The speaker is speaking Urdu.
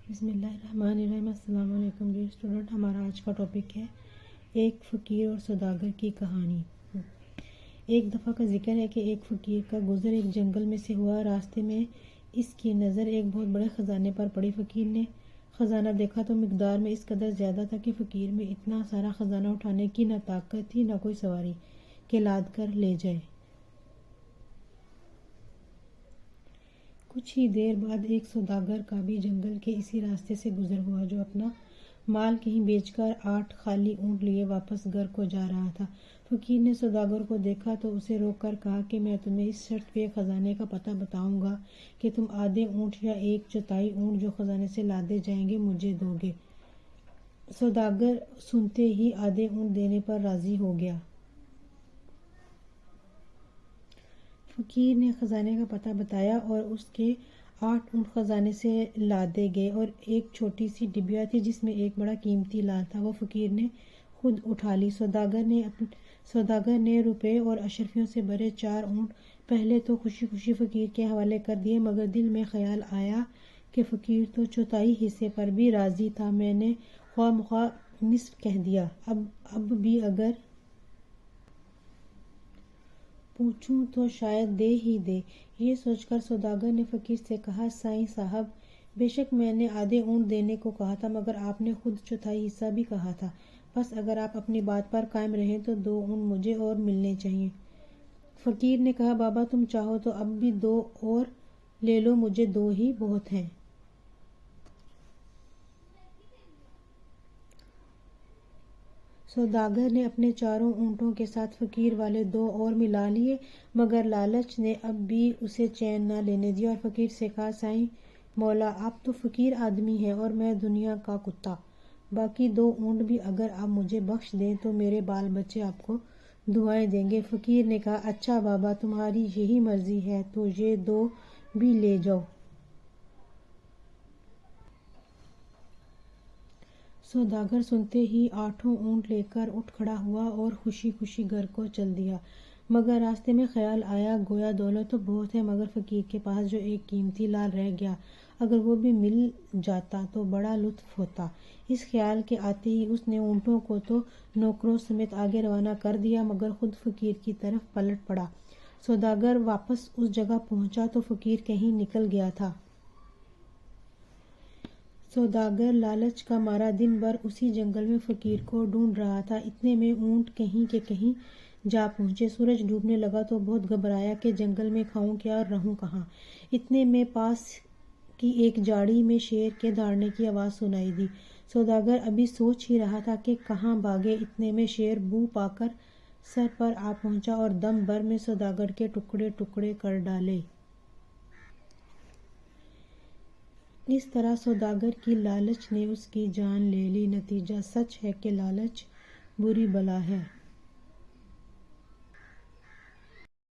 بسم اللہ الرحمن الرحیم۔ السلام علیکم ڈیئر اسٹوڈنٹ، ہمارا آج کا ٹاپک ہے ایک فقیر اور سوداگر کی کہانی۔ ایک دفعہ کا ذکر ہے کہ ایک فقیر کا گزر ایک جنگل میں سے ہوا۔ راستے میں اس کی نظر ایک بہت بڑے خزانے پر پڑی۔ فقیر نے خزانہ دیکھا تو مقدار میں اس قدر زیادہ تھا کہ فقیر میں اتنا سارا خزانہ اٹھانے کی نہ طاقت تھی نہ کوئی سواری کہ لاد کر لے جائے۔ کچھ ہی دیر بعد ایک سوداگر کا بھی جنگل کے اسی راستے سے گزر ہوا، جو اپنا مال کہیں بیچ کر 8 خالی اونٹ لیے واپس گھر کو جا رہا تھا۔ فقیر نے سوداگر کو دیکھا تو اسے روک کر کہا کہ میں تمہیں اس شرط پہ خزانے کا پتہ بتاؤں گا کہ تم آدھے اونٹ یا 1/4 اونٹ جو خزانے سے لادے جائیں گے مجھے دو گے۔ سوداگر سنتے ہی آدھے اونٹ دینے پر راضی ہو گیا۔ فقیر نے خزانے کا پتہ بتایا اور اس کے 8 اونٹ خزانے سے لادے گئے، اور ایک چھوٹی سی ڈبیا تھی جس میں ایک بڑا قیمتی لال تھا، وہ فقیر نے خود اٹھا لی۔ سوداگر نے روپے اور اشرفیوں سے بھرے 4 اونٹ پہلے تو خوشی خوشی فقیر کے حوالے کر دیے، مگر دل میں خیال آیا کہ فقیر تو 1/4 حصے پر بھی راضی تھا، میں نے خواہ مخواہ نصف کہہ دیا، اب بھی اگر پوچھوں تو شاید دے ہی دے۔ یہ سوچ کر سوداگر نے فقیر سے کہا، سائیں صاحب، بے شک میں نے آدھے اونٹ دینے کو کہا تھا، مگر آپ نے خود 1/4 حصہ بھی کہا تھا، بس اگر آپ اپنی بات پر قائم رہیں تو 2 اونٹ مجھے اور ملنے چاہیے۔ فقیر نے کہا، بابا تم چاہو تو اب بھی 2 اور لے لو، مجھے 2 ہی بہت ہیں۔ سوداگر نے اپنے 4 اونٹوں کے ساتھ فقیر والے 2 اور ملا لیے، مگر لالچ نے اب بھی اسے چین نہ لینے دیا، اور فقیر سے کہا، سائیں مولا، آپ تو فقیر آدمی ہیں اور میں دنیا کا کتا، باقی 2 اونٹ بھی اگر آپ مجھے بخش دیں تو میرے بال بچے آپ کو دعائیں دیں گے۔ فقیر نے کہا، اچھا بابا، تمہاری یہی مرضی ہے تو یہ 2 بھی لے جاؤ۔ سوداگر سنتے ہی 8 اونٹ لے کر اٹھ کھڑا ہوا اور خوشی خوشی گھر کو چل دیا، مگر راستے میں خیال آیا، گویا دولت تو بہت ہے، مگر فقیر کے پاس جو ایک قیمتی لال رہ گیا، اگر وہ بھی مل جاتا تو بڑا لطف ہوتا۔ اس خیال کے آتے ہی اس نے اونٹوں کو تو نوکروں سمیت آگے روانہ کر دیا، مگر خود فقیر کی طرف پلٹ پڑا۔ سوداگر واپس اس جگہ پہنچا تو فقیر کہیں نکل گیا تھا۔ سوداگر لالچ کا مارا دن بھر اسی جنگل میں فقیر کو ڈھونڈ رہا تھا، اتنے میں اونٹ کہیں کے کہیں جا پہنچے۔ سورج ڈوبنے لگا تو بہت گھبرایا کہ جنگل میں کھاؤں کیا اور رہوں کہاں۔ اتنے میں پاس کی ایک جھاڑی میں شیر کے دھاڑنے کی آواز سنائی دی۔ سوداگر ابھی سوچ ہی رہا تھا کہ کہاں بھاگے، اتنے میں شیر بو پا کر سر پر آ پہنچا اور دم بھر میں سوداگر کے ٹکڑے ٹکڑے کر ڈالے۔ اس طرح سوداگر کی لالچ نے اس کی جان لے لی۔ نتیجہ سچ ہے کہ لالچ بری بلا ہے۔